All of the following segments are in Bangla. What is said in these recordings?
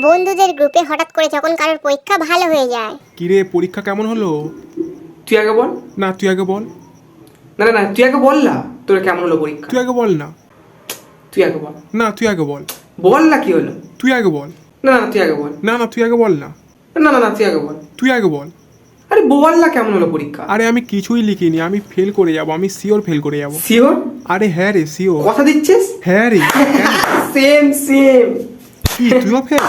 বন্ধুদের গ্রুপে হঠাৎ করে যখন কারোর পরীক্ষা ভালো হয়ে যায়। কিরে পরীক্ষা কেমন হলো? তুই আগে বল। না তুই আগে বল। না না না তুই আগে বল না, তোর কেমন হলো পরীক্ষা? তুই আগে বল না। তুই আগে বল। না তুই আগে বল। বল না কি হলো? তুই আগে বল। না না তুই আগে বল। না না তুই আগে বল না। না না না তুই আগে বল। তুই আগে বল। আরে বল না কেমন হলো পরীক্ষা? আরে আমি কিছুই লিখিনি, আমি ফেল করে যাব, আমি শিওর ফেল করে যাব। শিওর? আরে হ্যাঁ রে শিওর। কথা দিচ্ছিস? হ্যাঁ রে। Same same. কি তুইও ফেল?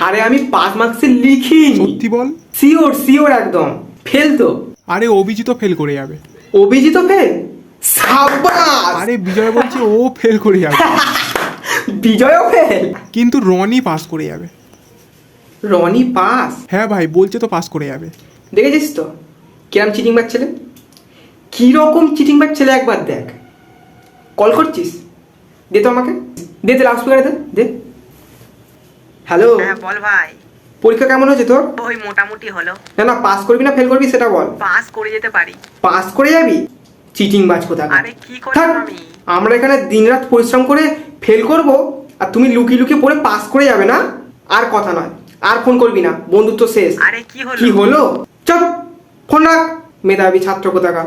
আরে আমি 5 মার্কসের লিখিনি। সত্যি বল। শিওর শিওর একদম ফেল তো। আরে অভিজিৎ ফেল করে যাবে। অভিজিৎ ফেল? সাবাস। আরে বিজয় বলছে ও ফেল করে যাবে। বিজয়ও ফেল? কিন্তু রনি পাস করে যাবে। রনি পাস? হ্যাঁ ভাই বলছে তো পাস করে যাবে। দেখেছিস তো কিরম চিটিং ব্যাগ ছেলে, কিরকম চিটিং ব্যাগ ছেলে, একবার দেখ। কল করছিস? দে তো আমাকে, দে দে লাউড স্পিকারে দে দে। হ্যালো, হ্যাঁ বল ভাই। পরীক্ষা কেমন হয়েছে তোর? ওই মোটামুটি হলো। না না পাস করবি না ফেল করবি সেটা বল। পাস করে যেতে পারি। পাস করে যাবি? চিটিং বাজ কোথায়। আরে কি করলাম আমি? আমরা এখানে দিনরাত পরিশ্রম করে ফেল করব আর তুমি লুকিয়ে লুকিয়ে পড়ে পাস করে যাবে না? আর কথা নয়, আর ফোন করবি না, বন্ধুত্ব শেষ। আরে কি হলো? কি হলো? চপ, ফোন রাখ, মেধাবী ছাত্র কোথাকার।